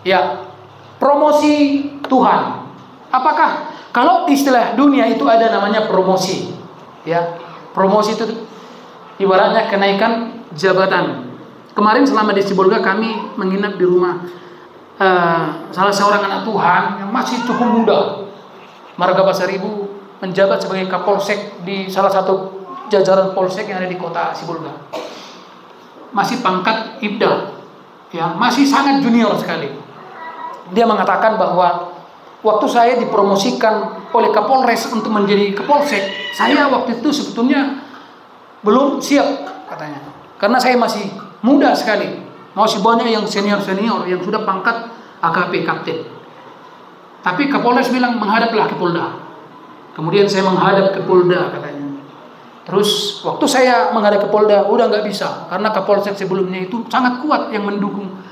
Ya, promosi Tuhan. Apakah kalau di istilah dunia itu ada namanya promosi? Ya, promosi itu ibaratnya kenaikan jabatan. Kemarin selama di Sibolga kami menginap di rumah salah seorang anak Tuhan yang masih cukup muda. Marga Pasar Ibu menjabat sebagai Kapolsek di salah satu jajaran polsek yang ada di kota Sibolga. Masih pangkat Ibda, ya, masih sangat junior sekali. Dia mengatakan bahwa waktu saya dipromosikan oleh Kapolres untuk menjadi Kapolsek, saya waktu itu sebetulnya belum siap katanya. Karena saya masih muda sekali. Masih banyak yang senior-senior yang sudah pangkat AKP Kapten. Tapi Kapolres bilang menghadaplah ke Polda. Kemudian saya menghadap ke Polda katanya. Terus waktu saya menghadap ke Polda udah nggak bisa karena Kapolsek sebelumnya itu sangat kuat yang mendukung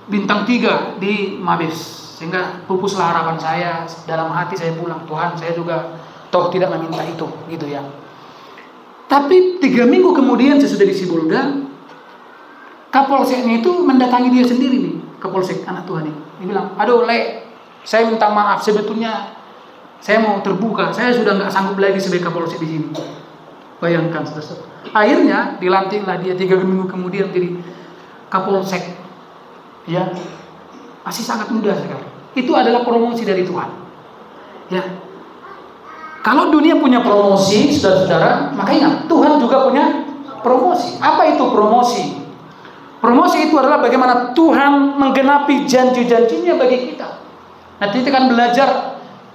bintang 3 di Mabes, sehingga pupuslah harapan saya. Dalam hati saya pulang, Tuhan saya juga toh tidak meminta itu, gitu ya. Tapi 3 minggu kemudian sesudah di Sibolga, Kapolseknya itu mendatangi dia sendiri nih, Kapolsek anak Tuhan ini. Dia bilang, aduh Le, saya minta maaf, sebetulnya saya mau terbuka, saya sudah nggak sanggup lagi sebagai Kapolsek di sini. Bayangkan, saudara. Akhirnya dilantiklah dia 3 minggu kemudian jadi Kapolsek. Ya, masih sangat muda sekali. Itu adalah promosi dari Tuhan. Ya, kalau dunia punya promosi, saudara-saudara, maka ingat Tuhan juga punya promosi. Apa itu promosi? Promosi itu adalah bagaimana Tuhan menggenapi janji-janjinya bagi kita. Nanti kita akan belajar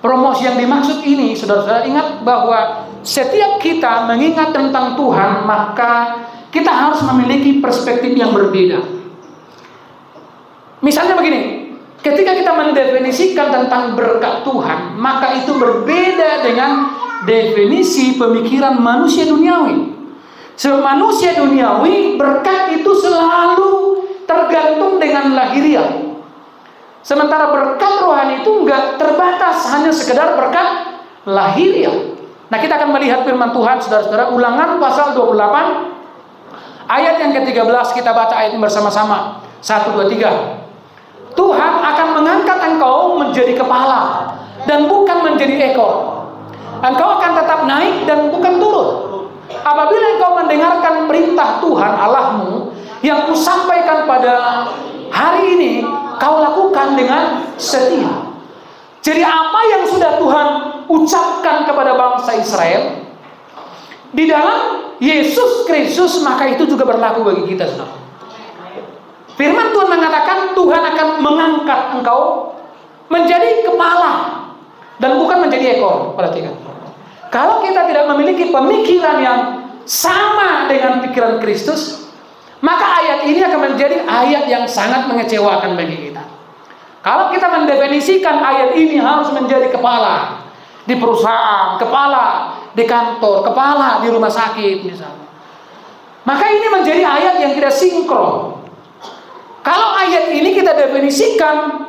promosi yang dimaksud ini, saudara-saudara. Ingat bahwa setiap kita mengingat tentang Tuhan, maka kita harus memiliki perspektif yang berbeda. Misalnya begini, ketika kita mendefinisikan tentang berkat Tuhan, maka itu berbeda dengan definisi pemikiran manusia duniawi. Manusia duniawi, berkat itu selalu tergantung dengan lahiriah. Sementara berkat rohani itu enggak terbatas hanya sekedar berkat lahiriah. Nah, kita akan melihat firman Tuhan, saudara-saudara, Ulangan pasal 28 ayat yang ke-13. Kita baca ayat ini bersama-sama. 1, 2, 3. Tuhan akan mengangkat engkau menjadi kepala dan bukan menjadi ekor. Engkau akan tetap naik dan bukan turun. Apabila engkau mendengarkan perintah Tuhan Allahmu yang kusampaikan pada hari ini, kau lakukan dengan setia. Jadi apa yang sudah Tuhan ucapkan kepada bangsa Israel di dalam Yesus Kristus, maka itu juga berlaku bagi kita, saudara. Firman Tuhan mengatakan Tuhan akan mengangkat engkau menjadi kepala dan bukan menjadi ekor. Perhatikan. Kalau kita tidak memiliki pemikiran yang sama dengan pikiran Kristus, maka ayat ini akan menjadi ayat yang sangat mengecewakan bagi kita. Kalau kita mendefinisikan ayat ini harus menjadi kepala di perusahaan, kepala di kantor, kepala di rumah sakit misalnya, maka ini menjadi ayat yang tidak sinkron. Kalau ayat ini kita definisikan,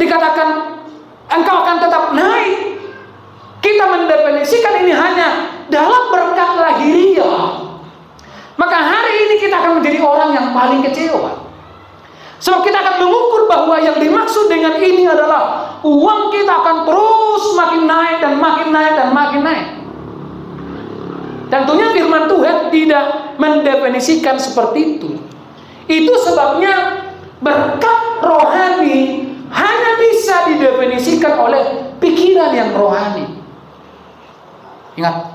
dikatakan engkau akan tetap naik, kita mendefinisikan ini hanya dalam berkat lahiriah, maka hari ini kita akan menjadi orang yang paling kecewa. Sebab kita akan mengukur bahwa yang dimaksud dengan ini adalah uang kita akan terus makin naik dan makin naik dan makin naik. Tentunya firman Tuhan tidak mendefinisikan seperti itu. Itu sebabnya berkat rohani hanya bisa didefinisikan oleh pikiran yang rohani. Ingat,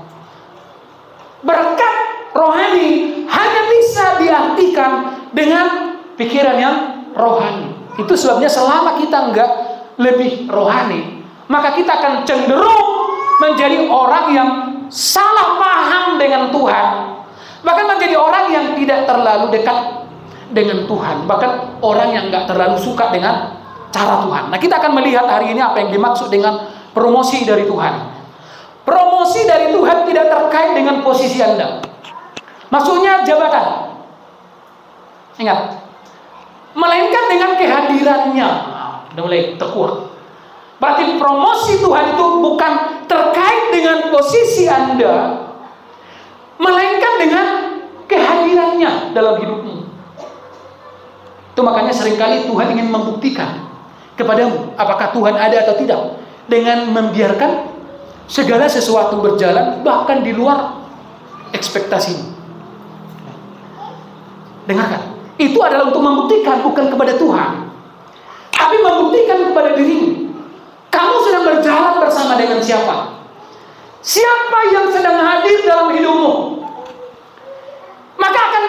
berkat rohani hanya bisa diartikan dengan pikiran yang rohani. Itu sebabnya selama kita enggak lebih rohani, maka kita akan cenderung menjadi orang yang salah paham dengan Tuhan, bahkan menjadi orang yang tidak terlalu dekat dengan Tuhan, bahkan orang yang nggak terlalu suka dengan cara Tuhan. Nah, kita akan melihat hari ini apa yang dimaksud dengan promosi dari Tuhan. Promosi dari Tuhan tidak terkait dengan posisi Anda, maksudnya jabatan. Ingat, melainkan dengan kehadirannya. Udah mulai terkuat. Berarti promosi Tuhan itu bukan terkait dengan posisi Anda, melainkan dengan kehadirannya dalam hidupmu. Itu makanya seringkali Tuhan ingin membuktikan kepadamu apakah Tuhan ada atau tidak, dengan membiarkan segala sesuatu berjalan bahkan di luar ekspektasimu. Dengarkan, itu adalah untuk membuktikan, bukan kepada Tuhan, tapi membuktikan kepada dirimu. Kamu sedang berjalan bersama dengan siapa? Siapa yang sedang hadir dalam hidupmu? Maka akan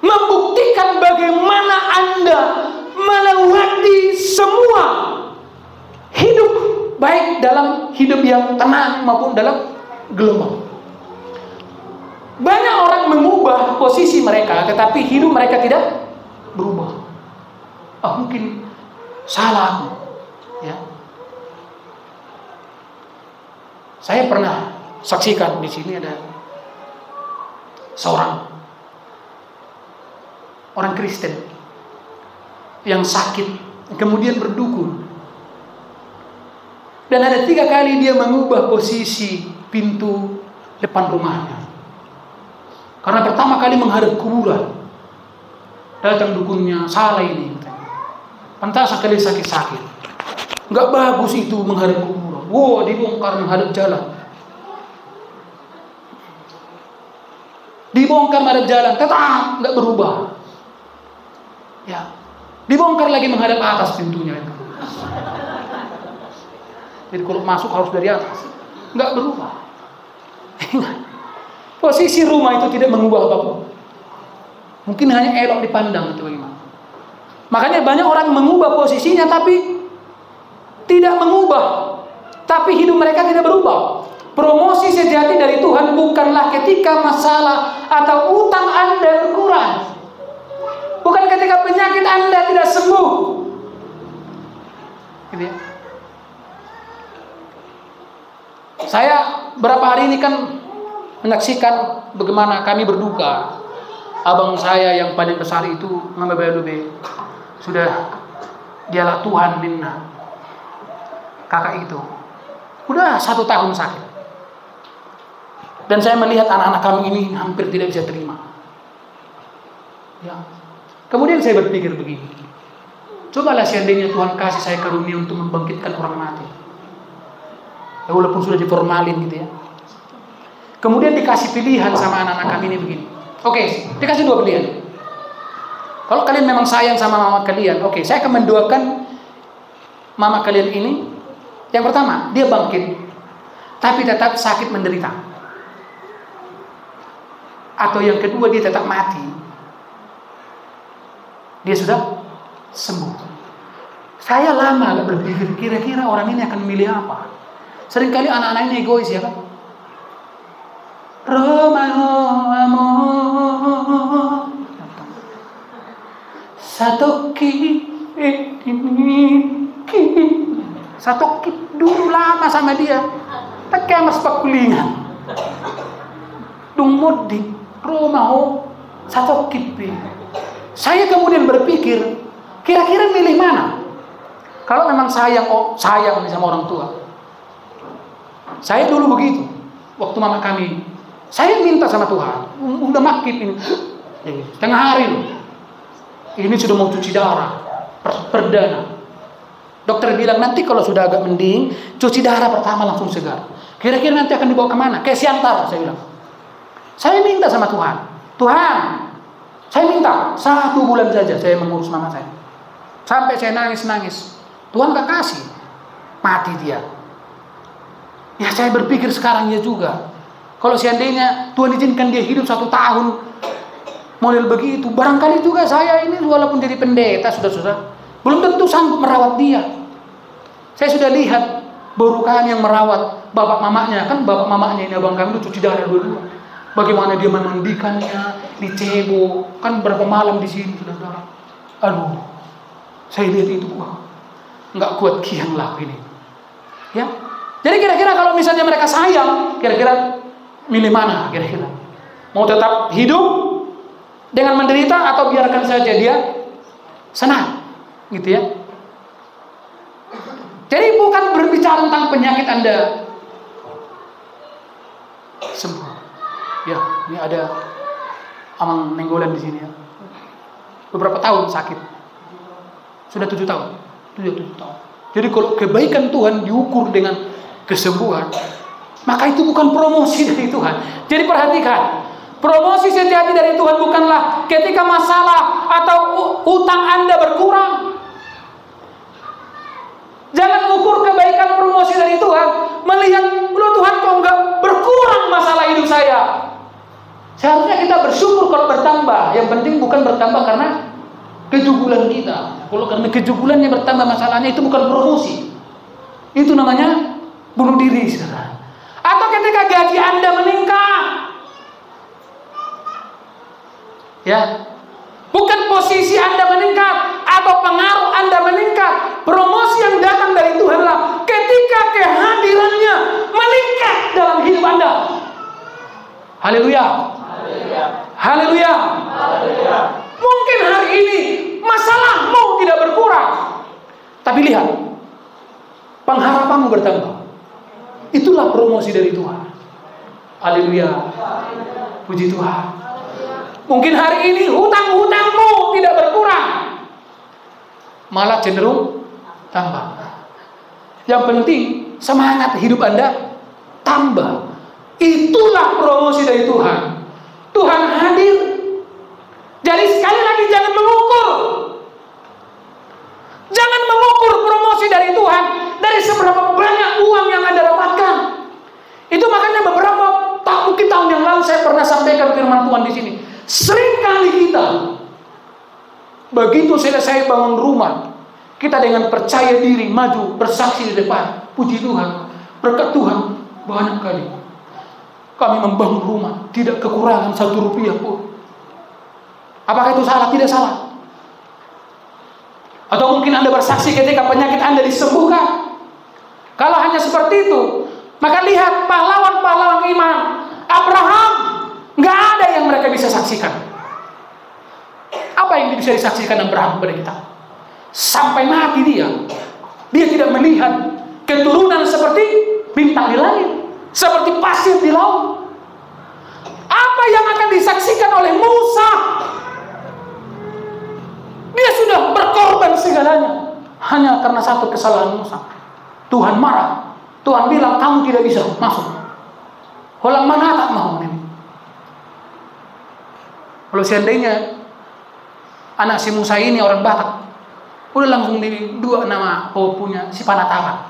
membuktikan bagaimana Anda melewati semua hidup, baik dalam hidup yang tenang maupun dalam gelombang. Banyak orang mengubah posisi mereka, tetapi hidup mereka tidak berubah. Mungkin salah aku, ya. Saya pernah saksikan di sini ada seorang orang Kristen yang sakit, kemudian berdukun. Dan ada 3 kali dia mengubah posisi pintu depan rumahnya. Karena pertama kali menghadap kuburan. Datang dukunnya, salah ini. Pantas sekali sakit-sakit. Nggak bagus itu menghadap kuburan. Wow, dibongkar menghadap jalan. Dibongkar menghadap jalan, tetap nggak berubah. Ya, dibongkar lagi menghadap atas pintunya itu. Jadi kalau masuk harus dari atas, nggak berubah. Posisi rumah itu tidak mengubah apapun. Mungkin hanya elok dipandang itu bagaimana. Makanya banyak orang mengubah posisinya tapi tidak mengubah, tapi hidup mereka tidak berubah. Promosi sejati dari Tuhan bukanlah ketika masalah atau utang Anda berkurang, bukan ketika penyakit Anda tidak sembuh, gitu ya. Saya berapa hari ini kan menyaksikan bagaimana kami berduka. Abang saya yang paling besar itu Mama Balube sudah dialah Tuhan minna. Kakak itu udah 1 tahun sakit. Dan saya melihat anak-anak kami ini hampir tidak bisa terima. Ya. Kemudian saya berpikir begini. Cobalah seandainya Tuhan kasih saya karunia untuk membangkitkan orang mati. Ya, walaupun sudah diformalin gitu ya. Kemudian dikasih pilihan sama anak-anak kami ini begini. Oke, dikasih 2 pilihan. Kalau kalian memang sayang sama mama kalian, oke, saya akan mendoakan mama kalian ini. Yang pertama, dia bangkit, tapi tetap sakit menderita. Atau yang kedua, dia tetap mati. Dia sudah sembuh. Saya lama gak berpikir, kira-kira orang ini akan memilih apa. Seringkali anak-anak ini egois ya kan. Satu dulu lama sama dia. Tak kemas pakulingan. Dung mudik Romaho satu kipi. Saya kemudian berpikir, kira-kira milih mana? Kalau memang sayang sama orang tua. Saya dulu begitu. Waktu mama kami, saya minta sama Tuhan, udah makip ini. Tengah hari loh. Ini sudah mau cuci darah perdana. Dokter bilang nanti kalau sudah agak mending, cuci darah pertama langsung segar. Kira-kira nanti akan dibawa kemana? Ke Siantar, saya bilang. Saya minta sama Tuhan, saya minta 1 bulan saja saya mengurus mama saya. Sampai saya nangis. Tuhan gak kasih, mati dia. Ya saya berpikir sekarang ya juga. Kalau seandainya Tuhan izinkan dia hidup 1 tahun, model begitu, barangkali juga saya ini walaupun jadi pendeta sudah belum tentu sanggup merawat dia. Saya sudah lihat burukan yang merawat bapak mamanya, kan bapak mamanya ini abang kami itu cuci darah dulu. Bagaimana dia memandikannya, dicebo, kan berapa malam di sini saudara. Aduh, saya lihat itu nggak kuat kian lah ini. Ya, jadi kira-kira kalau misalnya mereka sayang, kira-kira milih mana? Kira-kira mau tetap hidup dengan menderita atau biarkan saja dia senang, gitu ya. Jadi bukan berbicara tentang penyakit Anda sembuh. Ya, ini ada Amang Nenggolan di sini ya. beberapa tahun sakit. Sudah 7 tahun. 7 tahun. Jadi kalau kebaikan Tuhan diukur dengan kesembuhan, maka itu bukan promosi dari Tuhan. Jadi perhatikan, promosi sejati dari Tuhan bukanlah ketika masalah atau utang Anda berkurang. Jangan ukur kebaikan promosi dari Tuhan melihat, loh Tuhan kok enggak berkurang masalah hidup saya. Seharusnya kita bersyukur kalau bertambah. Yang penting bukan bertambah karena kejubulan kita. Kalau karena kejubulannya bertambah masalahnya, itu bukan promosi. Itu namanya bunuh diri, saudara. Atau ketika gaji Anda meningkat, ya, bukan posisi Anda meningkat atau pengaruh Anda meningkat. Promosi yang datang dari Tuhanlah ketika kehadirannya meningkat dalam hidup Anda. Haleluya. Haleluya. Mungkin hari ini masalahmu tidak berkurang, tapi lihat, pengharapanmu bertambah. Itulah promosi dari Tuhan. Haleluya. Puji Tuhan. Mungkin hari ini hutang-hutangmu tidak berkurang, malah cenderung tambah. Yang penting semangat hidup Anda tambah. Itulah promosi dari Tuhan. Tuhan hadir. Jadi sekali lagi jangan mengukur. Jangan mengukur promosi dari Tuhan dari seberapa banyak uang yang Anda dapatkan. Itu makanya beberapa tahun yang lalu saya pernah sampaikan firman Tuhan di sini. Seringkali kita begitu selesai bangun rumah, kita dengan percaya diri maju bersaksi di depan. Puji Tuhan, berkat Tuhan banyak kali kami membangun rumah, tidak kekurangan 1 rupiah pun. Apakah itu salah? Tidak salah. Atau mungkin Anda bersaksi ketika penyakit Anda disembuhkan. Kalau hanya seperti itu, maka lihat pahlawan-pahlawan iman Abraham, nggak ada yang mereka bisa saksikan. Apa yang bisa disaksikan Abraham kepada kita? Sampai mati dia tidak melihat keturunan seperti bintang di langit, seperti pasir di laut. Apa yang akan disaksikan oleh Musa? Dia sudah berkorban segalanya hanya karena satu kesalahan Musa. Tuhan marah. Tuhan bilang kamu tidak bisa masuk. Orang mana tak mau ini? Kalau seandainya anak si Musa ini orang Batak, udah langsung di 2 nama punya si Panatapan.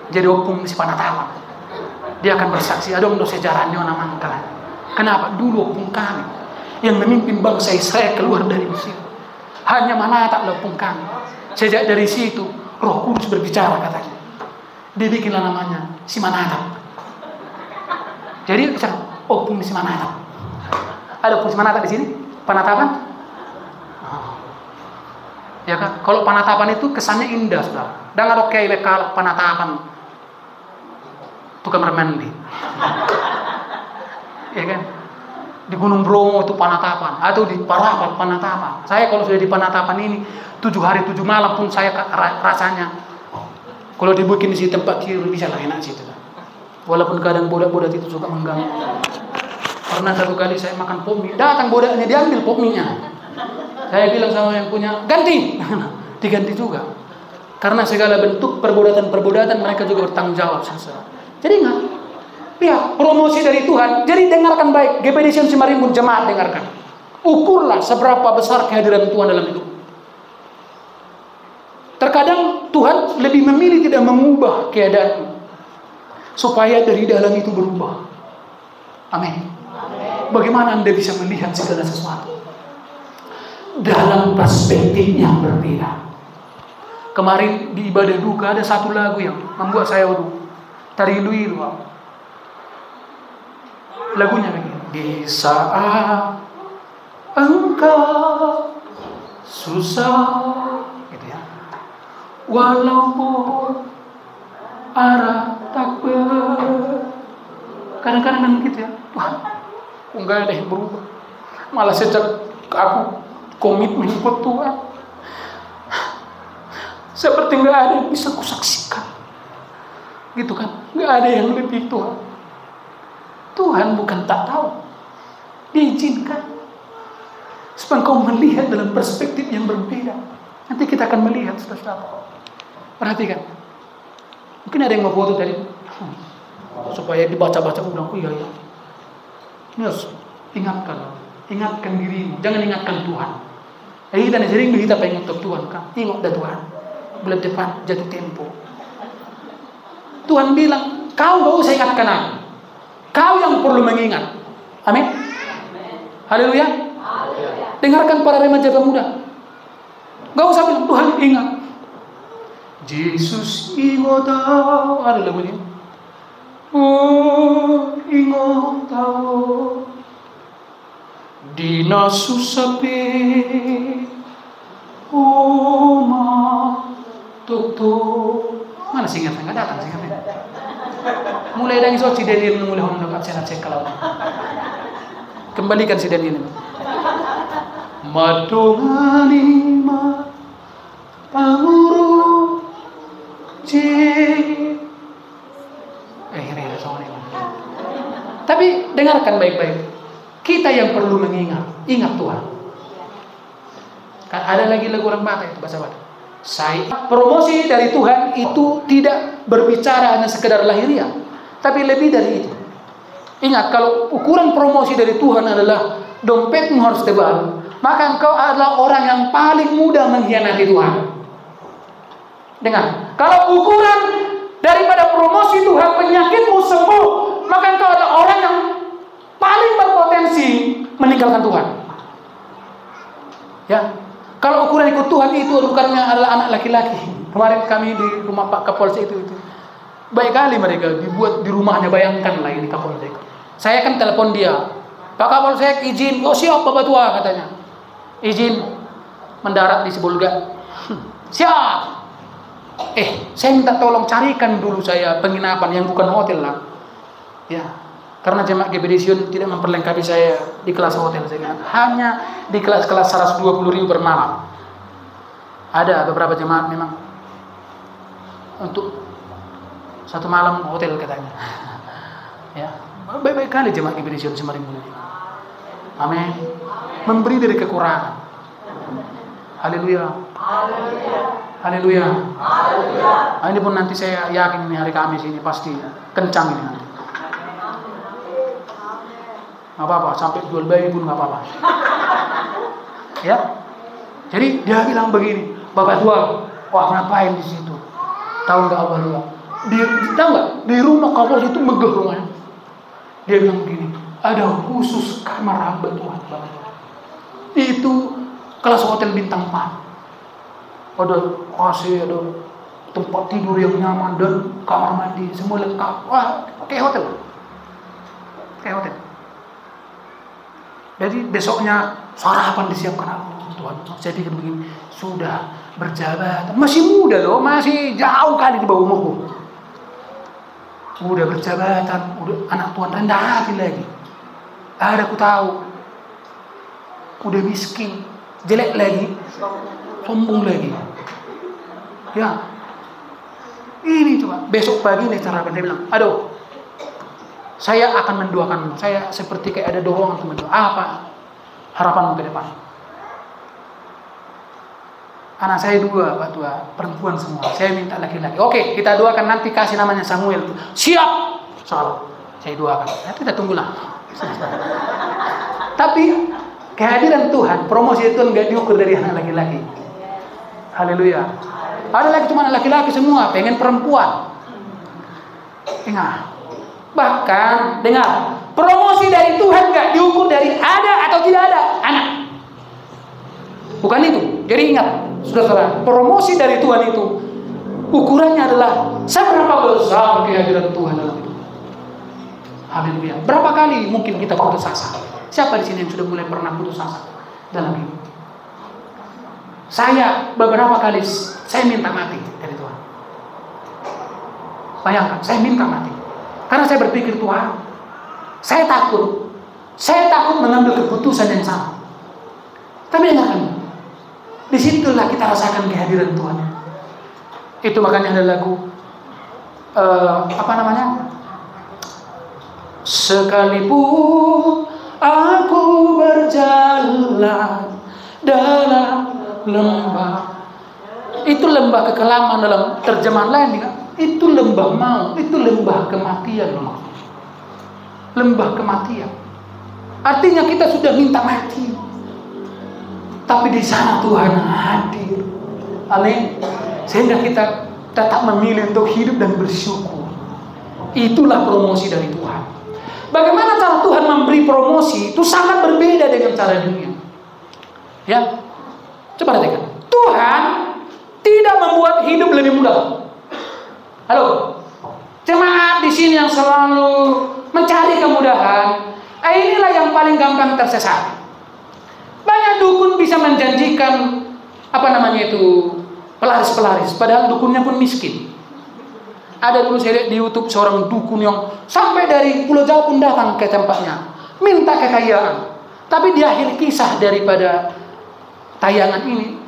Jadi opung si Panatapan. Dia akan bersaksi, ada untuk sejarahnya nama kalian. Kenapa? Dulu opung kami yang memimpin bangsa Israel keluar dari Mesir. Hanya Manahat opung kami. Sejak dari situ Roh Kudus berbicara katanya. Dia bikinlah namanya si Manahat. Jadi bicara opung si Manahat. Ada opung si Manahat di sini? Panatapan? Ya kan? Kalau Panatapan itu kesannya indah, saudara. Dengar oke lekal Panatapan. Itu kamar mandi. Ya kan? Di Gunung Bromo itu Panatapan, atau di Parapat Panatapan. Saya kalau sudah di Panatapan ini 7 hari 7 malam pun saya rasanya kalau dibikin di tempat tidur bisa lah enak situ. Walaupun kadang bodak-bodak itu suka mengganggu. Pernah satu kali saya makan pop mie, datang bodaknya diambil pop mie-nya. Saya bilang sama yang punya, ganti. Diganti juga. Karena segala bentuk perbuatan mereka juga bertanggung jawab. Jadi enggak. Lihat, promosi dari Tuhan. Jadi dengarkan baik. GPD Sion Simarimbun jemaat dengarkan. Ukurlah seberapa besar kehadiran Tuhan dalam hidup. Terkadang Tuhan lebih memilih tidak mengubah keadaan supaya dari dalam itu berubah. Amin. Bagaimana Anda bisa melihat segala sesuatu dalam perspektif yang berbeda? Kemarin di ibadah duka ada satu lagu yang membuat saya tarilu. Lagunya begini. Di saat engkau susah, gitu ya. Walaupun arah tak kadang-kadang kan gitu ya. Wah, enggak ada yang berubah. Malah sejak aku komitmen ikut Tuhan, seperti enggak ada yang bisa kusaksikan. Gitu kan? Enggak ada yang lebih Tuhan. Tuhan bukan tak tahu, diizinkan. supaya engkau melihat dalam perspektif yang berbeda. Nanti kita akan melihat, saudara-saudara. Perhatikan. Mungkin ada yang mau foto tadi, supaya dibaca-baca ulang. Oh iya. Yes, ingatkan dirimu, jangan ingatkan Tuhan. Kita sering kita pengen untuk Tuhan kan, ingat dah Tuhan. Bulan depan jatuh tempo. Tuhan bilang, kau gak usah ingatkan aku. Kau yang perlu mengingat. Amin. Haleluya. Dengarkan para remaja pemuda. Gak usah bilang Tuhan ingat. Yesus ingat tahu. Ada lagunya. Oh ingat tahu. Dina susape. Oh ma tutup. Mana singatnya? Nggak datang singatnya. Mulai dari si Daniel mulai hendak absen kalau. Kembalikan si Daniel. Madungani ma pamuru Tapi dengarkan baik-baik. Kita yang perlu mengingat, ingat Tuhan. Kan ada lagi lagu orang Batak itu bahasa Batak. Promosi dari Tuhan itu tidak berbicara hanya sekedar lahiriah, tapi lebih dari itu. Ingat, kalau ukuran promosi dari Tuhan adalah dompetmu harus tebal, maka engkau adalah orang yang paling mudah mengkhianati Tuhan. Dengar, kalau ukuran daripada promosi Tuhan penyakitmu sembuh, maka engkau adalah orang yang paling berpotensi meninggalkan Tuhan. Ya. Kalau ukuran ikut Tuhan itu ukurannya adalah anak laki-laki. Kemarin kami di rumah Pak Kapolsek itu. Baik kali mereka dibuat di rumahnya, bayangkan lah ini Kapolsek. Saya kan telepon dia. Pak Kapolsek izin. Oh siap Bapak Tua katanya. Izin mendarat di Sibolga. Siap. Saya minta tolong carikan dulu saya penginapan yang bukan hotel lah. Ya. Karena jemaat GBD tidak memperlengkapi saya di kelas hotel, saya bilang. Hanya di kelas-kelas 120.000 per malam. Ada beberapa jemaat memang untuk satu malam hotel katanya. Ya, baik-baik kali jemaat GBD semarin mulai. Amin. Memberi dari kekurangan. Haleluya. Haleluya. Haleluya. Ini pun nanti saya yakin ini hari Kamis ini pasti kencang ini nanti. Nggak apa-apa, sampai jual bayi pun nggak apa-apa. Ya, jadi dia bilang begini, Bapak Tua, wah ngapain di situ? Tahu nggak Bapak Tua? Tahu nggak? Di rumah Kapolres itu megah rumahnya. Dia bilang begini, ada khusus kamar hamba Tuhan, Bapak Tua. Itu kelas hotel bintang 4. Ada AC, ada tempat tidur yang nyaman dan kamar mandi semua lengkap. Wah, kayak hotel. Kayak hotel. Jadi besoknya sarapan disiapkan Tuhan. Saya pikir begini, sudah berjabatan, masih muda loh, masih jauh kali di bawah umurku. Udah berjabatan, udah anak Tuhan rendah hati lagi. Ada aku tahu, udah miskin, jelek lagi, sombong lagi. Ya, ini coba besok pagi nih sarapan dia bilang, aduh. Saya akan mendoakanmu. Saya seperti kayak ada dorongan untuk mendoa. Apa harapanmu ke depan? Anak saya 2, Pak Tua, perempuan semua. Saya minta laki-laki. Oke, kita doakan nanti kasih namanya Samuel. Siap. Soal saya doakan. Ya, kita tunggulah. Tapi kehadiran Tuhan, promosi itu enggak diukur dari anak laki-laki. Haleluya. Ada lagi cuma anak laki-laki semua, pengen perempuan. Ingat. Bahkan, dengar, promosi dari Tuhan gak diukur dari ada atau tidak ada anak. Bukan itu. Jadi ingat, saudara-saudara, promosi dari Tuhan itu ukurannya adalah seberapa besar kehadiran Tuhan dalam hidup. Haleluya. Berapa kali mungkin kita putus asa? Siapa di sini yang sudah mulai pernah putus asa dalam hidup? Saya beberapa kali saya minta mati dari Tuhan. Bayangkan, saya minta mati. Karena saya berpikir Tuhan, saya takut mengambil keputusan yang salah. Tapi dengarkan, disitulah kita rasakan kehadiran Tuhan. Itu makanya ada lagu, sekalipun aku berjalan dalam lembah. Itu lembah kekelaman dalam terjemahan lain. Itu lembah maut, itu lembah kematian. Lembah kematian. Artinya kita sudah minta mati, tapi di sana Tuhan hadir. Amin. Sehingga kita tetap memilih untuk hidup dan bersyukur. Itulah promosi dari Tuhan. Bagaimana cara Tuhan memberi promosi itu sangat berbeda dengan cara dunia. Ya, coba perhatikan. Tuhan tidak membuat hidup lebih mudah. Halo, jemaat di sini yang selalu mencari kemudahan, inilah yang paling gampang tersesat. Banyak dukun bisa menjanjikan pelaris-pelaris, padahal dukunnya pun miskin. Ada dulu saya lihat di YouTube seorang dukun yang sampai dari Pulau Jawa pun datang ke tempatnya, minta kekayaan. Tapi di akhir kisah daripada tayangan ini,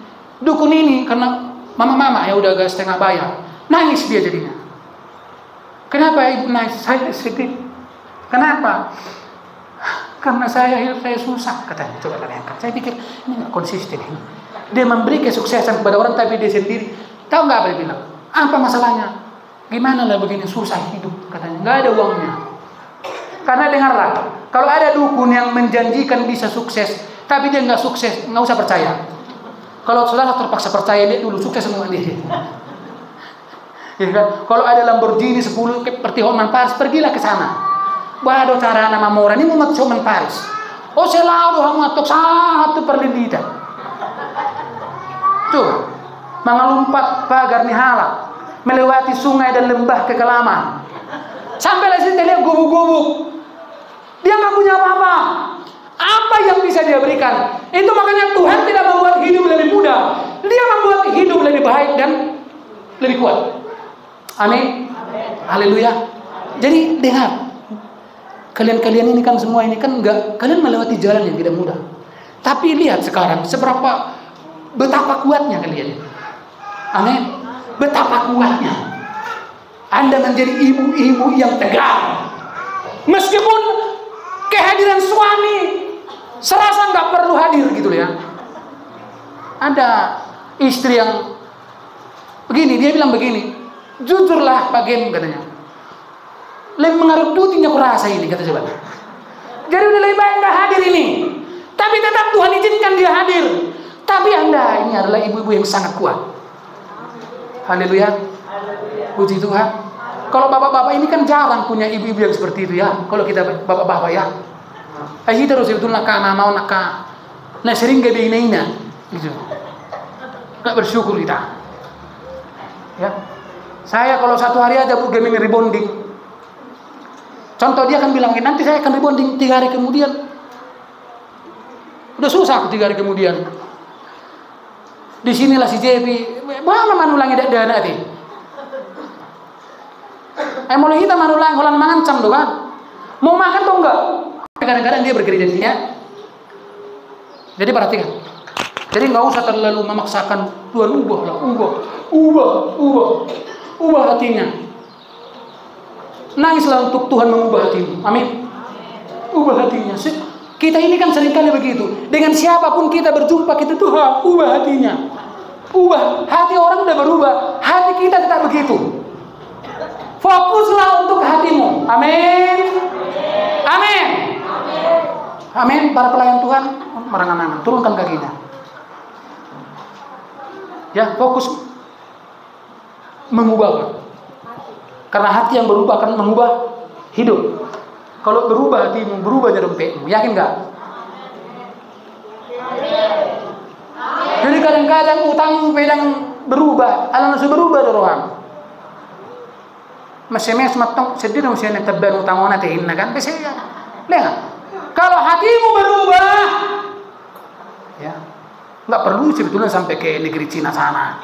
dukun ini karena mama-mama ya udah agak setengah bayar, nangis dia jadinya. Kenapa ibu nangis? Saya sedih. Kenapa? Karena hidup saya susah, katanya. Coba tanyakan. Saya pikir ini nggak konsisten. Dia memberi kesuksesan kepada orang, tapi dia sendiri tahu nggak apa dia bilang? Apa masalahnya? Gimana lah begini susah hidup, katanya. Nggak ada uangnya. Karena dengarlah, kalau ada dukun yang menjanjikan bisa sukses, tapi dia nggak sukses, nggak usah percaya. Kalau saudara terpaksa percaya, dia dulu sukses semua dia. Ya kan? Kalau ada Lamborghini 10 seperti Hotman Paris, pergilah ke sana. Waduh cara nama mora ini mumat Hotman Paris. Oh selalu hamat tok satu perlindita. Tuh, mengelompat pagar nihala, melewati sungai dan lembah kekelaman. Sampailah situ lihat gubuk-gubuk. Dia nggak punya apa-apa. Apa yang bisa dia berikan? Itu makanya Tuhan tidak membuat hidup lebih mudah. Dia membuat hidup lebih baik dan lebih kuat. Amin. Haleluya. Jadi dengar, kalian ini kan semua ini kan enggak, kalian melewati jalan yang tidak mudah. Tapi lihat sekarang betapa kuatnya kalian. Amin. Betapa kuatnya. Anda menjadi ibu-ibu yang tegar. Meskipun kehadiran suami serasa nggak perlu hadir gitu ya. Ada istri yang begini, dia bilang begini. Jujurlah Pak Gem, katanya. Lebih mengaruh dutinya kurasa ini, kata coba. Jadi udah lebih baik nggak hadir ini. Tapi tetap Tuhan izinkan dia hadir. Tapi Anda ini adalah ibu-ibu yang sangat kuat. Haleluya. Puji Tuhan. Kalau bapak-bapak ini kan jarang punya ibu-ibu yang seperti itu ya. Kalau kita bapak-bapak ya. Kita harus sebetulnya karena mau nak sering gak bina gitu. Nggak bersyukur kita. Ya. Saya kalau satu hari aja gaming rebonding. Contoh dia akan bilang, nanti saya akan rebonding 3 hari kemudian. Udah susah 3 hari kemudian. Disinilah si JP, mana manulangi dana nanti. Mulai kita manulang, holan mengancam tuh kan. Mau makan tuh enggak? Kadang-kadang dia bergereja ya. Jadi perhatikan. Jadi nggak usah terlalu memaksakan Tuhan ubah hatinya. Nangislah untuk Tuhan mengubah hatimu. Amin. Ubah hatinya. Kita ini kan seringkali begitu. Dengan siapapun kita berjumpa, kita Tuhan ubah hatinya. Ubah. Hati orang udah berubah. Hati kita tetap begitu. Fokuslah untuk hatimu. Amin. Amin. Amin. Para pelayan Tuhan, merenang-renang, turunkan kakinya. Ya, fokus mengubah. Karena hati yang berubah akan mengubah hidup. Kalau berubah hatimu, berubahnya dompetmu. Yakin nggak? Jadi kadang-kadang utang pedang berubah, alam nasi berubah doang. Masih matong sedih masih nak tebar utang ona tehin kan? Biasa lihat. Kalau hatimu berubah, ya nggak perlu sebetulnya sampai ke negeri Cina sana.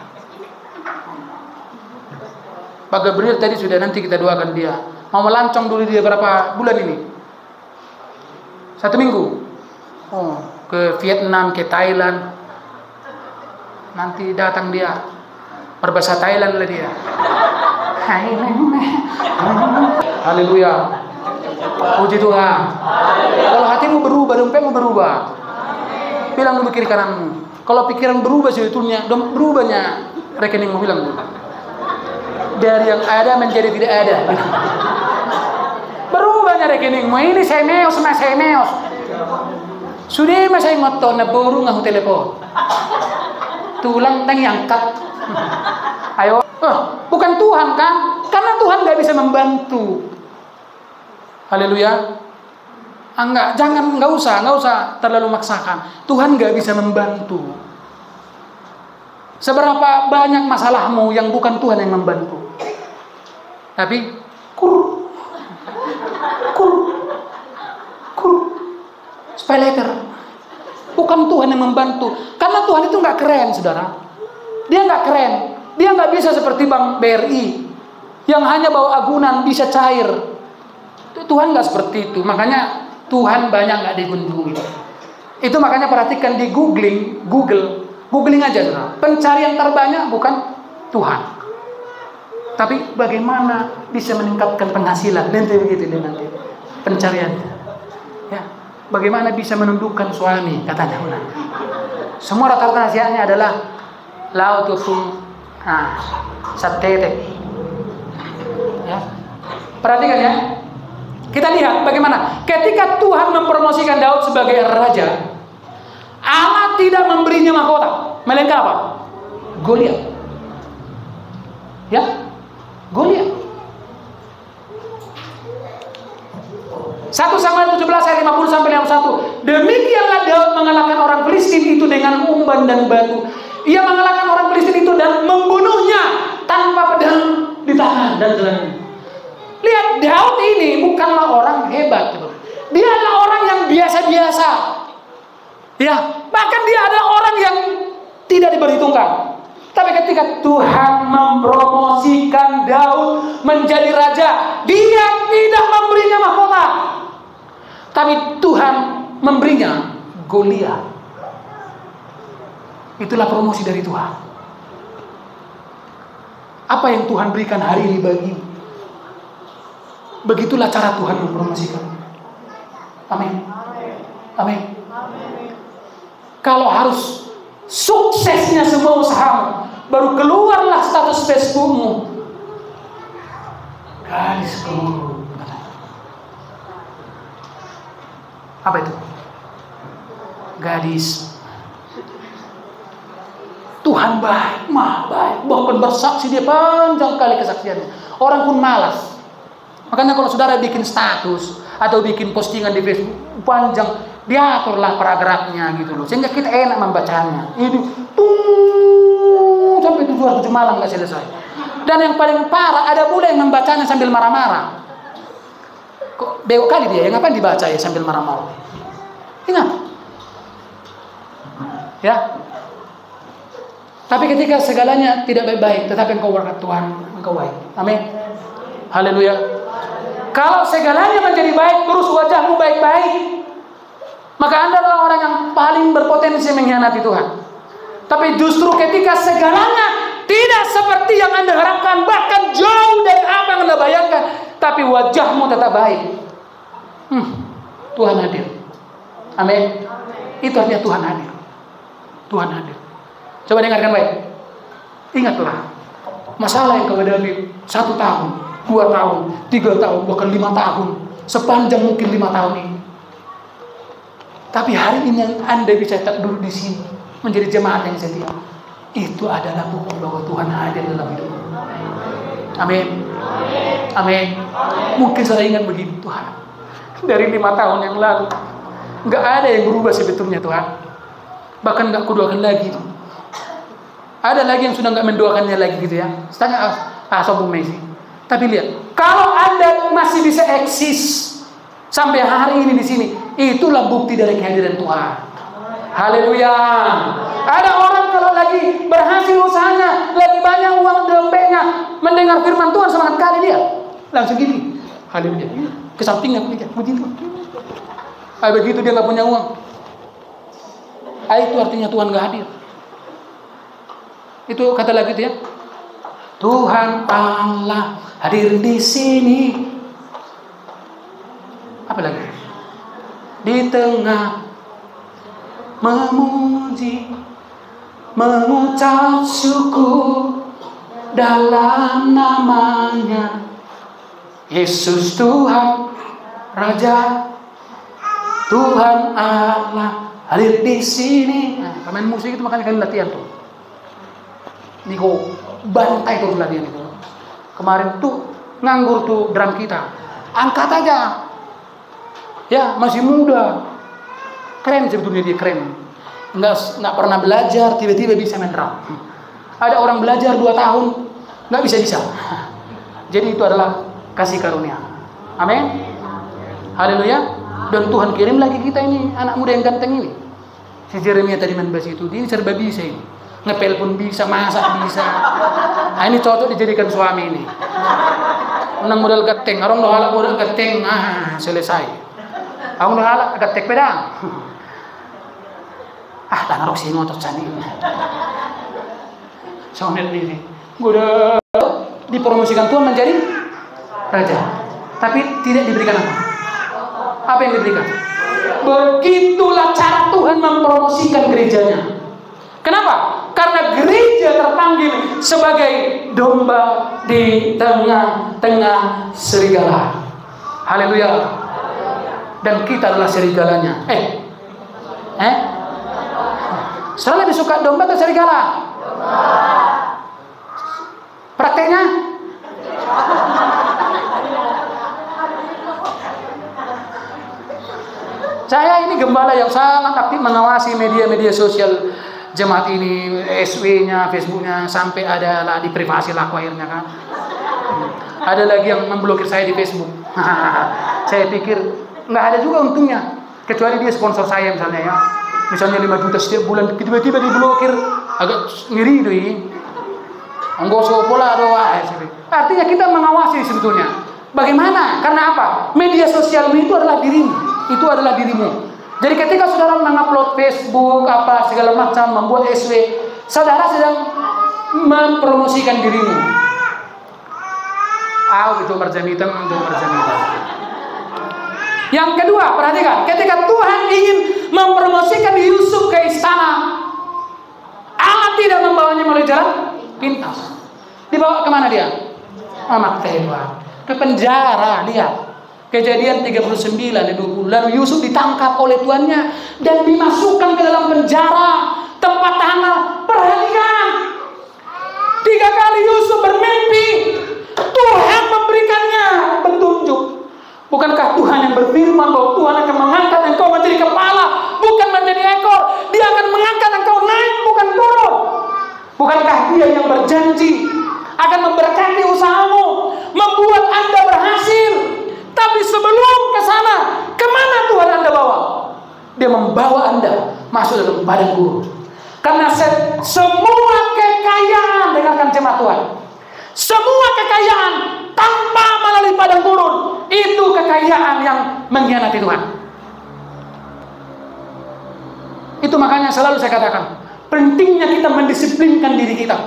Pak Gabriel tadi sudah, nanti kita doakan dia. Mau melancong dulu dia berapa bulan ini? 1 minggu. Oh, ke Vietnam, ke Thailand. Nanti datang dia berbahasa Thailand lah dia. Haleluya. Puji Tuhan. Kalau hatimu berubah, dompetmu berubah. Bilang dulu kiri kananmu, Kalau pikiran berubah sebetulnya, berubahnya rekening mau bilang. Dari yang ada menjadi tidak ada. Berubahnya rekeningmu. Ini semeos. Sudah mas saya ngotot na baru ngahu telepon. Tulang tang angkat. Ayo, bukan Tuhan kan? Karena Tuhan nggak bisa membantu. Haleluya. Nggak usah terlalu maksakan. Tuhan nggak bisa membantu. Seberapa banyak masalahmu yang bukan Tuhan yang membantu, tapi kur spell letter. Bukan Tuhan yang membantu. Karena Tuhan itu nggak keren, saudara. Dia nggak keren. Dia nggak bisa seperti Bank BRI yang hanya bawa agunan bisa cair. Tuhan nggak seperti itu. Makanya Tuhan banyak nggak digunjungi. Itu makanya perhatikan di googling aja, saudara. Pencarian terbanyak bukan Tuhan, tapi bagaimana bisa meningkatkan penghasilan. Nanti begitu nanti pencariannya. Ya, bagaimana bisa menundukkan suami, katanya. Semua rata-rata nasihatnya adalah lautusum satete. Ya, perhatikan ya. Kita lihat bagaimana ketika Tuhan mempromosikan Daud sebagai raja, Allah tidak memberinya mahkota, melainkan apa? Goliat. Ya, Goliat. 1 Samuel 17 ayat 50 sampai 51. Demikianlah Daud mengalahkan orang Filistin itu dengan umban dan batu. Ia mengalahkan orang Filistin itu dan membunuhnya tanpa pedang di tangan dan jalannya. Lihat, Daud ini bukanlah orang hebat, dia adalah orang yang biasa-biasa. Ya, bahkan dia adalah orang yang tidak diperhitungkan. Tapi ketika Tuhan mempromosikan Daud menjadi raja, dia tidak memberinya mahkota, tapi Tuhan memberinya Goliat. Itulah promosi dari Tuhan. Apa yang Tuhan berikan hari ini bagimu, begitulah cara Tuhan mempromosikan. Amin. Amin. Kalau harus suksesnya semua usahamu, baru keluarlah status Facebookmu, gadis guru. Apa itu? Gadis. Tuhan baik, maha baik. Bahkan bersaksi dia panjang kali kesaksiannya. Orang pun malas. Makanya kalau saudara bikin status atau bikin postingan di Facebook panjang, diaturlah paragrafnya gitu loh, sehingga kita enak membacanya. Ini sampai 7 malam nggak selesai. Dan yang paling parah, ada pula yang membacanya sambil marah-marah. Kok bewok kali dia, yang ngapain dibaca ya sambil marah-marah? Ingat, ya. Tapi ketika segalanya tidak baik-baik, tetapi engkau berkat Tuhan, engkau baik. Amin. Haleluya. Kalau segalanya menjadi baik, terus wajahmu baik-baik, maka Anda adalah orang yang paling berpotensi mengkhianati Tuhan. Tapi justru ketika segalanya tidak seperti yang Anda harapkan, bahkan jauh dari apa yang Anda bayangkan, tapi wajahmu tetap baik, Tuhan hadir. Amin. Itu artinya Tuhan hadir. Tuhan hadir. Coba dengarkan baik. Ingatlah, masalah yang kau hadapi 1 tahun, 2 tahun, 3 tahun, bahkan 5 tahun, sepanjang mungkin 5 tahun ini. Tapi hari ini yang Anda bisa tetap duduk di sini, menjadi jemaat yang setia, itu adalah bukti bahwa Tuhan hadir dalam hidupmu. Amin. Amin. Mungkin saya ingat begini, Tuhan, dari 5 tahun yang lalu, nggak ada yang berubah sebetulnya Tuhan. Bahkan nggak kudoakan lagi. Ada lagi yang sudah nggak mendoakannya lagi gitu ya. Tanya sombong Messi. Tapi lihat, kalau Anda masih bisa eksis sampai hari ini di sini, itulah bukti dari kehadiran Tuhan. Haleluya. Ada orang kalau lagi berhasil usahanya, lagi banyak uang di dompetnya, mendengar firman Tuhan semangat kali dia, langsung gini. Haleluya. Ke sampingnya begitu. Begitu dia nggak punya uang. Itu artinya Tuhan nggak hadir. Itu kata lagu itu ya. Tuhan Allah hadir di sini. Apa lagi? Di tengah memuji mengucap syukur dalam namanya. Yesus Tuhan, Raja, Tuhan Allah hadir di sini. Nah, pemain musik itu makanya kalian latihan tuh. Niko bantai terus latihan itu. Kemarin tuh nganggur tuh drum kita, angkat aja. Ya masih muda, keren sebetulnya dia, keren. Nggak pernah belajar, tiba-tiba bisa main drum. Ada orang belajar 2 tahun nggak bisa. Jadi itu adalah kasih karunia. Amin. Haleluya. Dan Tuhan kirim lagi kita ini anak muda yang ganteng ini. Si Jeremia tadi main bass itu, dia serba bisa ini. Ngepel pun bisa, masak bisa. Nah, ini cocok dijadikan suami ini. Menang modal geteng, orang doa halak modal geteng, selesai. Aku doa halak getek pedang. Tangan sih ngotot cani. Soalnya ini, gue udah dipromosikan Tuhan menjadi raja, tapi tidak diberikan apa? Apa yang diberikan? Begitulah cara Tuhan mempromosikan gerejanya. Kenapa? Karena gereja terpanggil sebagai domba di tengah-tengah serigala. Haleluya. Dan kita adalah serigalanya. Salah lebih suka domba atau serigala? Prakteknya? Saya ini gembala yang sangat aktif mengawasi media-media sosial jemaat ini, SW-nya, Facebook-nya, sampai ada lah di privasi laku akhirnya kan. Ada lagi yang memblokir saya di Facebook. Saya pikir nggak ada juga untungnya, kecuali dia sponsor saya misalnya ya. Misalnya 5 juta setiap bulan, tiba-tiba diblokir, agak ngiri itu ini. Anggoso pola doa. Artinya kita mengawasi sebetulnya. Bagaimana? Karena apa? Media sosial itu adalah dirimu. Itu adalah dirimu. Jadi ketika saudara mengupload Facebook apa segala macam, membuat SW, saudara sedang mempromosikan dirimu. Itu marjamitan. Yang kedua, perhatikan, ketika Tuhan ingin mempromosikan Yusuf ke istana, Allah tidak membawanya melalui jalan pintas. Dibawa kemana dia? Amat tebak. Ke penjara, lihat. Kejadian 39 dan 20. Lalu Yusuf ditangkap oleh tuannya dan dimasukkan ke dalam penjara, tempat tahanan. Perhatikan, 3 kali Yusuf bermimpi, Tuhan memberikannya petunjuk. Bukankah Tuhan yang berfirman bahwa Tuhan akan mengangkat engkau menjadi kepala, bukan menjadi ekor? Dia akan mengangkat engkau naik, bukan turun. Bukankah Dia yang berjanji akan memberkati usahamu, membuat Anda berhasil? Tapi sebelum ke sana, kemana Tuhan Anda bawa? Dia membawa Anda masuk dalam padang gurun. Karena semua kekayaan, dengarkan jemaat Tuhan, semua kekayaan tanpa melalui padang gurun, itu kekayaan yang mengkhianati Tuhan. Itu makanya selalu saya katakan, pentingnya kita mendisiplinkan diri kita.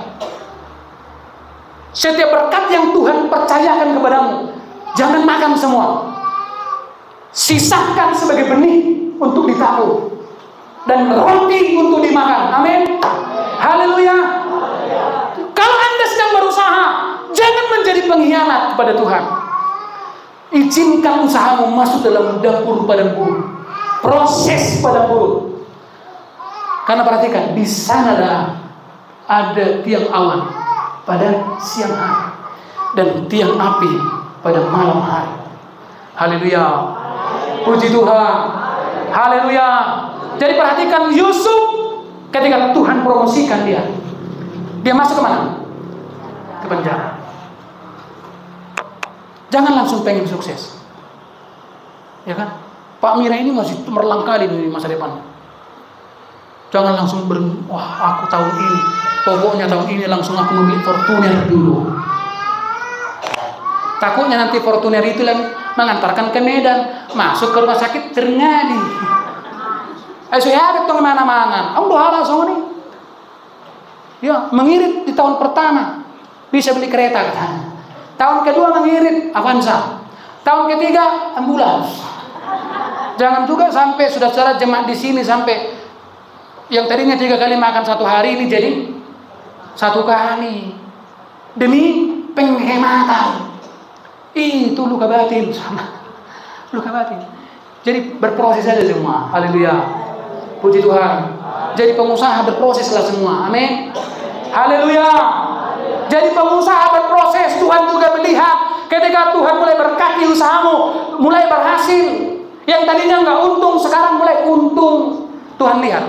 Setiap berkat yang Tuhan percayakan kepadamu, jangan makan semua. Sisakan sebagai benih untuk ditabur dan roti untuk dimakan. Amin. Haleluya. Kalau Anda sedang berusaha, jangan menjadi pengkhianat kepada Tuhan. Izinkan usahamu masuk dalam dapur padang gurun, proses padang gurun. Karena perhatikan, di sana ada tiang awan pada siang hari dan tiang api pada malam hari. Haleluya. Puji Tuhan. Haleluya. Jadi perhatikan Yusuf, ketika Tuhan promosikan dia masuk ke mana? Ke penjara. Jangan langsung pengen sukses, ya kan? Pak Mira ini masih cemerlang kali di masa depan. Jangan langsung aku tahun ini, pokoknya tahun ini langsung aku membeli Fortuner dulu. Takutnya nanti Fortuner itu yang mengantarkan ke Medan, masuk ke rumah sakit terjadi. Saya ada tuh mana-mana. Aku doa langsung nih. Ya, mengirit di tahun pertama bisa beli kereta katanya. Tahun kedua mengirit Avanza. Tahun ketiga ambulans. Jangan juga sampai sudah saudara jemaat di sini sampai Yang tadinya 3 kali makan satu hari ini jadi 1 kali. Demi penghematan. Itu luka batin sama. Luka batin. Jadi berproses saja semua. Haleluya. Puji Tuhan. Jadi pengusaha berproseslah semua. Amin. Haleluya. Jadi pengusaha berproses. Tuhan juga melihat ketika Tuhan mulai berkati usahamu, mulai berhasil. Yang tadinya enggak untung, sekarang mulai untung. Tuhan lihat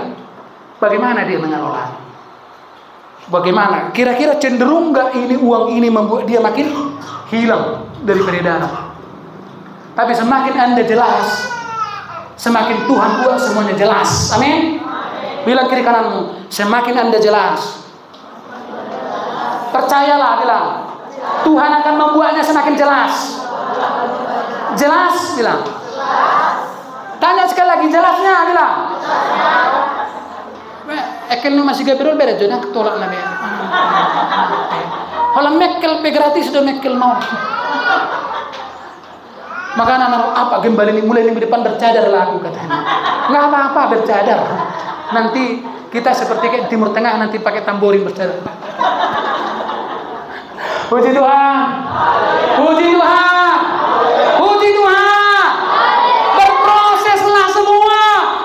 bagaimana dia mengelola. Bagaimana? Kira-kira cenderung enggak ini uang ini membuat dia makin hilang dari peredaran. Tapi semakin Anda jelas, semakin Tuhan buat semuanya jelas. Amin. Bilang kiri kananmu, semakin Anda jelas, percayalah, bilang Tuhan akan membuatnya semakin jelas. Jelas, bilang. Tanya sekali lagi, jelasnya, bilang. Ekel masih gaberol beda jodoh ketolak nabi. Kalau mekel pe gratis sudah mekel mau. Maka anak apa gembal ini mulai minggu depan bercadar lah aku katanya. Nggak apa-apa bercadar. Nanti kita seperti kayak Timur Tengah nanti pakai tamborin bercadar. Puji Tuhan. Puji Tuhan. Puji Tuhan. Berproseslah semua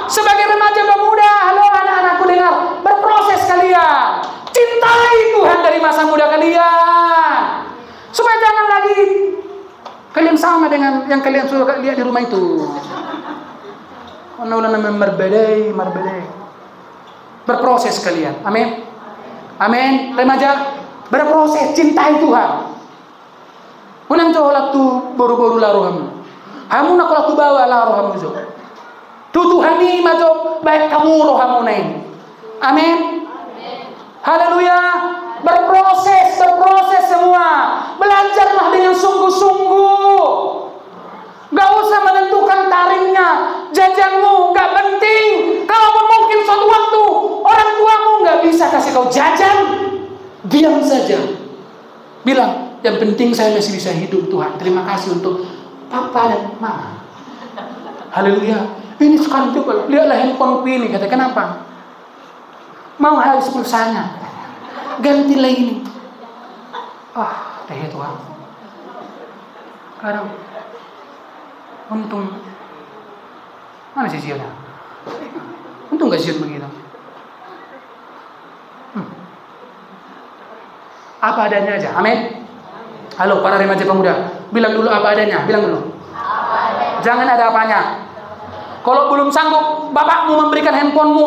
sebagai remaja pemuda. Halo anak-anakku dengar, berproses kalian. Cintai Tuhan dari masa muda kalian. Supaya jangan lagi kalian sama dengan yang kalian sudah lihat di rumah itu. Ono namanya merbedai. Berproses kalian. Amin. Amin. Remaja berproses, cintai Tuhan. Unang coholat tu boru-boru laruhamu. Hamu nak kalau tu bawa laruhamu zo. Tu Tuhan ni majo baik kamu rohamu naik. Amin. Haleluya. Berproses semua. Belajarlah dengan sungguh-sungguh. Gak usah menentukan taringnya. Jajanmu gak penting. Kalaupun mungkin suatu waktu orang tuamu gak bisa kasih kau jajan, diam saja. Bilang, yang penting saya masih bisa hidup Tuhan. Terima kasih untuk papa dan mama. Haleluya. Ini sekarang coba lihatlah handphone ini. Kata kenapa? Mau habis pulsanya. Gantilah ini. Deh Tuhan. Sekarang untung mana sih siapa? Untung gak siap begitu. Apa adanya aja. Amin. Halo para remaja pemuda, bilang dulu apa adanya. Bilang dulu. Jangan ada apanya. Kalau belum sanggup bapakmu memberikan handphonemu,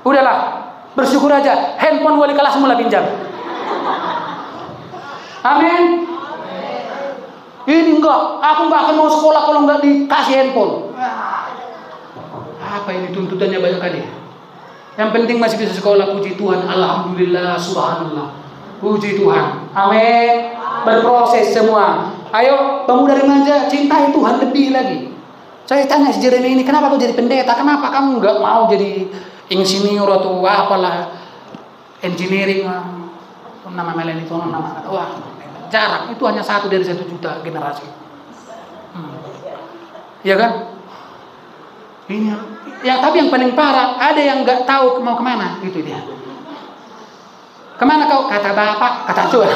udahlah, bersyukur aja. Handphone wali kelasmu lah pinjam. Amin. Ini enggak, aku enggak akan mau sekolah kalau enggak dikasih handphone. Apa ini tuntutannya banyak kali. Yang penting masih bisa sekolah, puji Tuhan. Alhamdulillah, subhanallah. Puji Tuhan. Amin. Berproses semua. Ayo pemuda remaja, cintai Tuhan lebih lagi. Saya tanya si Jeremy ini, kenapa kau jadi pendeta? Kenapa kamu enggak mau jadi insinyur atau apalah, engineering, nama Melani itu nama. Wah, jarang. Itu hanya 1 dari 1 juta generasi. Ya kan? Ini ya, tapi yang paling parah ada yang nggak tahu mau kemana. Itu dia. Kemana kau? Kata bapak, kata cuy.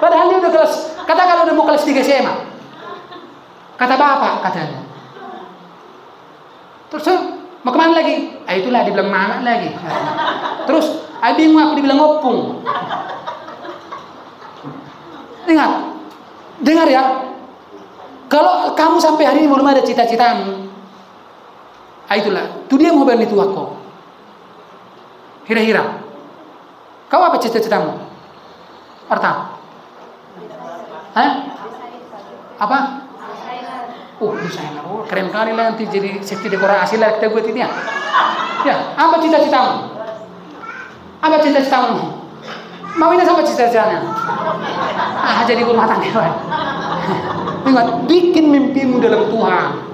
Padahal dia udah kelas, kata kalau udah mau kelas 3 SMA. Kata bapak katanya. Terus mau kemana lagi? Itulah dibilang mama lagi. Terus bingung aku dibilang opung. Ingat, dengar ya. Kalau kamu sampai hari ini belum ada cita-citamu, itulah. Itu dia mau beli tua kau. Kira-kira, kau apa cita-citamu? Arta? Apa? Desainer. Keren kali lah nanti jadi safety dekorasi lah kita buat ini ya. Ya, apa cita-citamu? Apa cita-citamu? Mau ini sama cita-citanya? Jadi rumah tangga. Ingat, bikin mimpimu dalam Tuhan.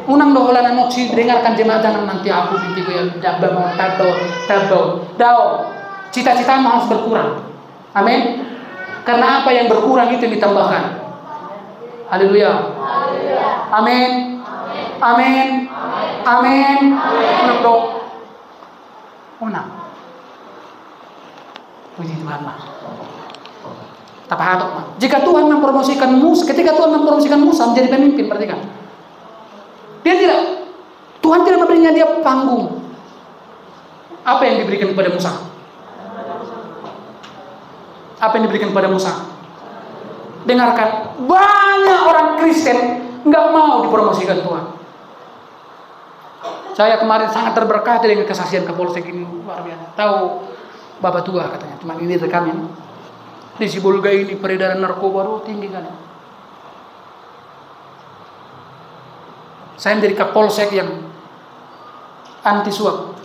Unang doholan moksi dengarkan jemaat jangan nanti aku mimpi gue yang dabang tabau. Cita-citamu harus berkurang. Amin. Karena apa yang berkurang itu ditambahkan. Haleluya. Amin. Amin. Amin. Menurut Una. Puji Tuhan mah. Tapi jika Tuhan mempromosikan Musa, ketika Tuhan mempromosikan Musa menjadi pemimpin, perhatikan. Tuhan tidak memberinya dia panggung. Apa yang diberikan kepada Musa? Apa yang diberikan kepada Musa? Dengarkan, banyak orang Kristen nggak mau dipromosikan Tuhan. Saya kemarin sangat terberkati dengan kesaksian Kapolsek ini, luar biasa. Tahu Bapak tua katanya, cuma ini rekamnya. Di Sibolga ini peredaran narkoba tinggi kan. Saya menjadi Kapolsek yang anti suap,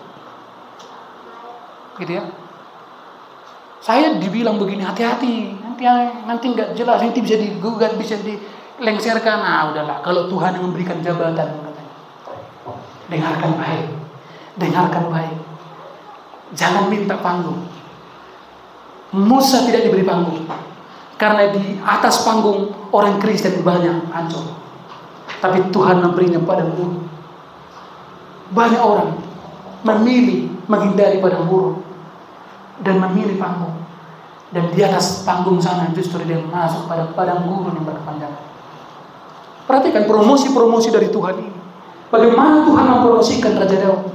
gitu ya. Saya dibilang begini, hati-hati, nanti nggak jelas, nanti bisa digugat, bisa dilengsarkan. Nah, udahlah, kalau Tuhan yang memberikan jabatan, katanya, dengarkan baik, jangan minta panggung. Musa tidak diberi panggung, karena di atas panggung orang Kristen banyak hancur, tapi Tuhan memberinya padang gurun. Banyak orang memilih menghindari padang gurun dan memilih panggung, dan di atas panggung sana justru dia masuk pada padang gurun yang berkepanjangan. Perhatikan promosi dari Tuhan ini. Bagaimana Tuhan mempromosikan Raja Daud,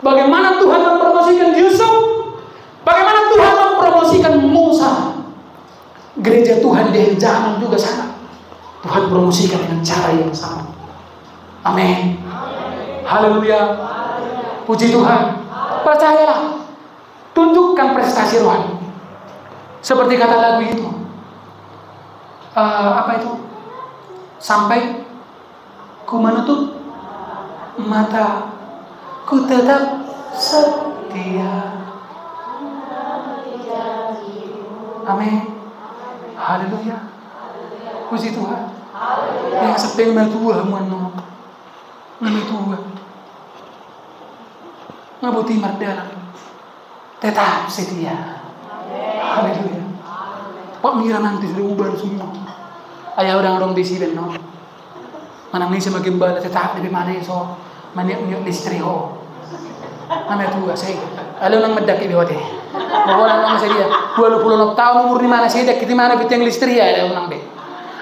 bagaimana Tuhan mempromosikan Yusuf, bagaimana Tuhan mempromosikan Musa. Gereja Tuhan di zaman juga sama, Tuhan promosikan dengan cara yang sama. Amin. Haleluya. Puji Tuhan. Percayalah, tunjukkan prestasi rohani. Seperti kata lagu itu, apa itu? Sampai ku menutup mata, ku tetap setia. Amin. Haleluya. Puji Tuhan. Yang sepeng matua mano. Matua. Ngabuti mardana. Tetap setia. Haleluya. Pak mira nanti sudah ubah semua. Ayah orang di sini no. Manang ni sa magimbala tetap di mana iso. Maniak-niak listri ho. Namanya tua saya. Alam nang medaki biwate. Mawalan nang saya dia. 20 tahun umur di mana saya dak di mana biteng listri ya alam nang be.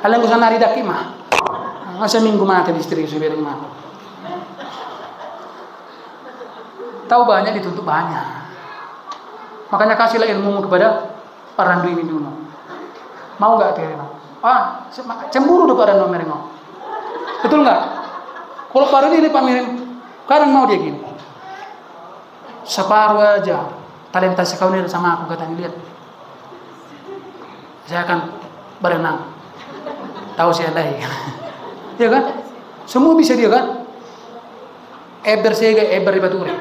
Alam ko sana daki mah. Masa minggu mati listri sudah mah. Tahu banyak dituntut banyak. Makanya kasihlah ilmu kepada Parandu ini dulu. Mau enggak terima? Cemburu do Parandu mereka. Betul enggak? Kalau Parandu ini pamirin, kadang mau dia gini. Separuh aja talenta sekau ini sama aku, katanya, lihat saya akan berenang, tahu saya lagi. Ya kan, semua bisa dia kan. Eber sega eber di baturi,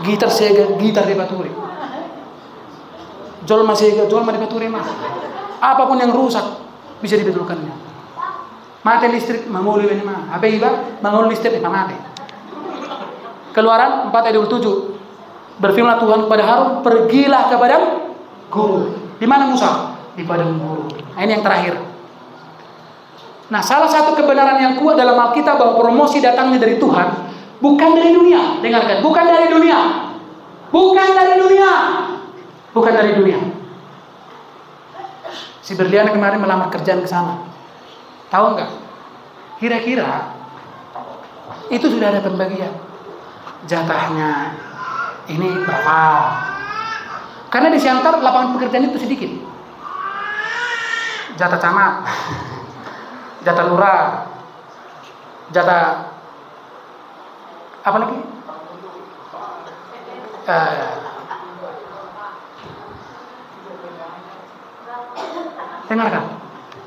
gitar sega gitar di baturi, jolma sega jolma di baturi mah. Apapun yang rusak bisa dibetulkannya. Mati listrik manguli ini mah, apa iba manguli listrik mati. Keluaran 4 ayat 27. Berfirmanlah Tuhan kepada Harun, pergilah ke padang gurun. Di mana Musa? Di padang gurun. Nah, ini yang terakhir. Nah, salah satu kebenaran yang kuat dalam Alkitab bahwa promosi datangnya dari Tuhan, bukan dari dunia. Dengarkan, bukan dari dunia. Bukan dari dunia. Bukan dari dunia. Si Berliana kemarin melamar kerjaan ke sana. Tahu enggak? Kira-kira itu sudah ada pembagian. Jatahnya ini berapa? Karena di Siantar lapangan pekerjaan itu sedikit. Jatah camat, jatah lurah, jatah apa lagi? Dengarkan,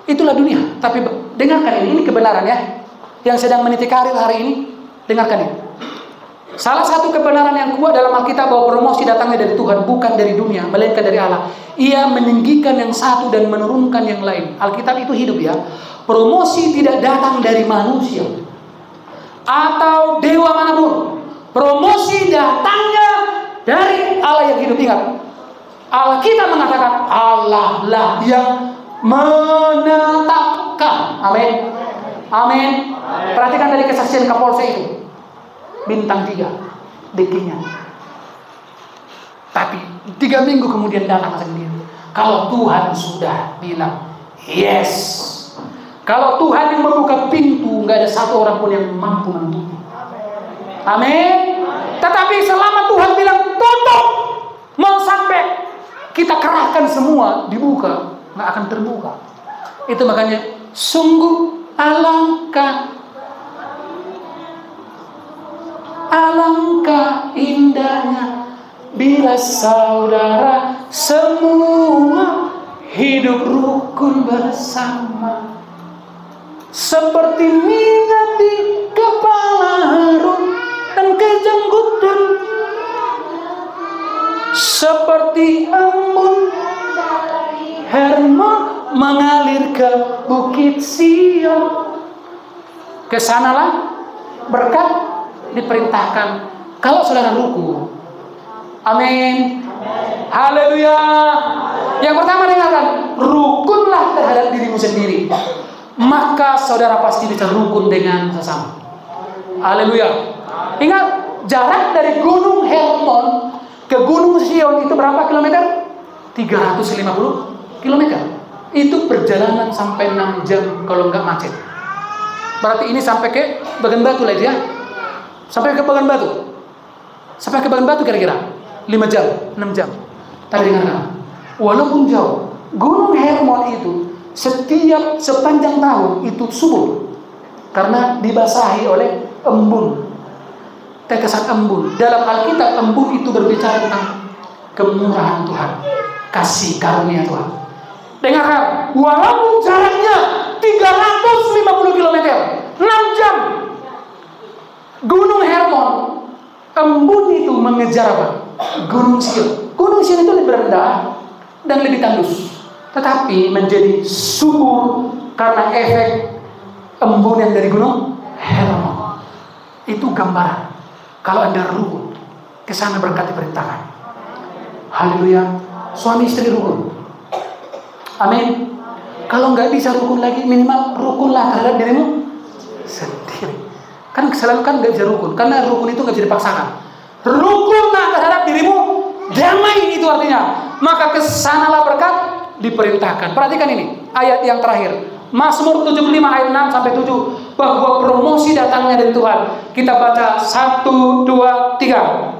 itulah dunia. Tapi dengarkan ini kebenaran ya, yang sedang meniti karir hari ini. Dengarkan ini. Salah satu kebenaran yang kuat dalam Alkitab bahwa promosi datangnya dari Tuhan, bukan dari dunia, melainkan dari Allah. Ia meninggikan yang satu dan menurunkan yang lain. Alkitab itu hidup ya. Promosi tidak datang dari manusia atau dewa manapun. Promosi datangnya dari Allah yang hidup. Ingat, Alkitab mengatakan Allah lah yang menetapkan. Amin. Amin. Perhatikan dari kesaksian Kapolsek itu. Bintang 3 dekinya. Tapi 3 minggu kemudian datang sendiri. Kalau Tuhan sudah bilang yes, kalau Tuhan yang membuka pintu, nggak ada satu orang pun yang mampu menutup. Amin. Tetapi selama Tuhan bilang tutup, mau sampai kita kerahkan semua dibuka, nggak akan terbuka. Itu makanya sungguh alangkah indahnya bila saudara semua hidup rukun bersama, seperti minyak di kepala Harun dan kejenggutan, seperti embun Hermon mengalir ke Bukit Sion. Kesanalah berkat diperintahkan kalau saudara rukun. Amin. Haleluya. Yang pertama, dengarkan, rukunlah terhadap dirimu sendiri, maka saudara pasti bisa rukun dengan sesama. Haleluya. Ingat, jarak dari Gunung Hermon ke Gunung Sion itu berapa kilometer? 350 kilometer. Itu perjalanan sampai 6 jam kalau nggak macet. Berarti ini sampai ke Bagan Batu lah dia. Sampai ke Bagan Batu. Sampai ke Bagan Batu kira-kira 5 jam, 6 jam. Tapi dengarkan, walaupun jauh, Gunung Hermon itu setiap sepanjang tahun itu subur karena dibasahi oleh embun. Tetesan embun. Dalam Alkitab embun itu berbicara tentang kemurahan Tuhan, kasih karunia Tuhan. Dengarkan, walaupun jaraknya 350 km, 6 jam, Gunung Hermon, embun itu mengejar apa? Gunung Sion. Gunung Sion itu lebih rendah dan lebih tandus, tetapi menjadi subur karena efek embunan dari Gunung Hermon. Itu gambaran kalau Anda rukun ke sana berkat diperintahkan. Haleluya. Suami istri rukun. Amin. Kalau nggak bisa rukun lagi, minimal rukunlah terhadap dirimu sendiri. Kan selalu kan nggak bisa rukun, karena rukun itu nggak bisa dipaksakan. Rukunlah terhadap dirimu, damai itu artinya. Maka kesanalah berkat diperintahkan. Perhatikan ini ayat yang terakhir, Mazmur 75 ayat 6 sampai 7, bahwa promosi datangnya dari Tuhan. Kita baca 1, 2, 3.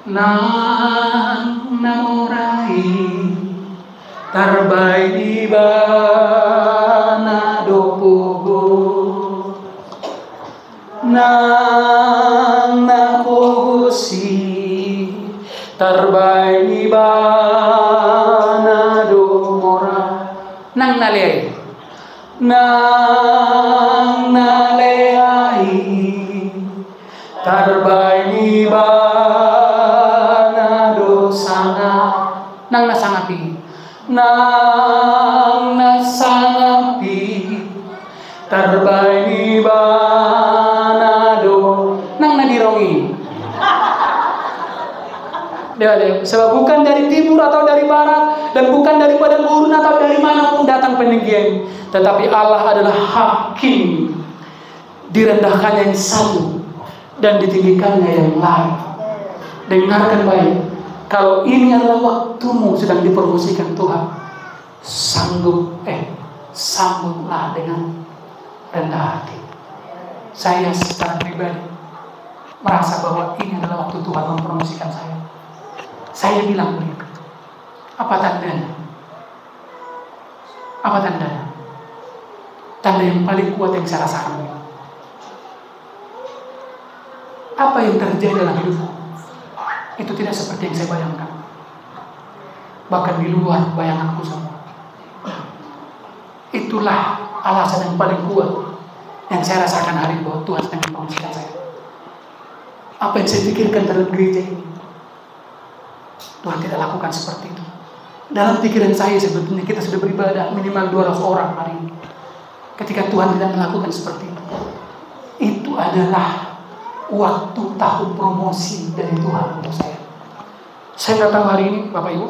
Nang namurai tarbai di bana dopogo, nang naposi tarbai di bana domora, nang naleai, nang naleai tarbai di nang nasangapi, nang nasangapi tarbay ni banado, nang nadirongi. Sebab bukan dari timur atau dari barat, dan bukan dari padang gurun atau dari mana pun datang peninggian, tetapi Allah adalah hakim. Direndahkannya yang satu dan ditinggikannya yang lain. Dengarkan baik. Kalau ini adalah waktumu sedang dipromosikan Tuhan, sambutlah dengan rendah hati. Saya secara pribadi merasa bahwa ini adalah waktu Tuhan mempromosikan saya. Saya bilang begitu. Apa tandanya? Apa tandanya? Tanda yang paling kuat yang saya rasakan. Apa yang terjadi dalam hidupku? Itu tidak seperti yang saya bayangkan. Bahkan di luar bayanganku semua. Itulah alasan yang paling kuat yang saya rasakan hari ini, bahwa Tuhan sedang mempromosikan saya. Apa yang saya pikirkan dalam gereja ini, Tuhan tidak lakukan seperti itu. Dalam pikiran saya sebetulnya kita sudah beribadah minimal 200 orang hari ini. Ketika Tuhan tidak melakukan seperti itu, itu adalah waktu tahun promosi dari Tuhan untuk saya. Saya datang hari ini, Bapak Ibu,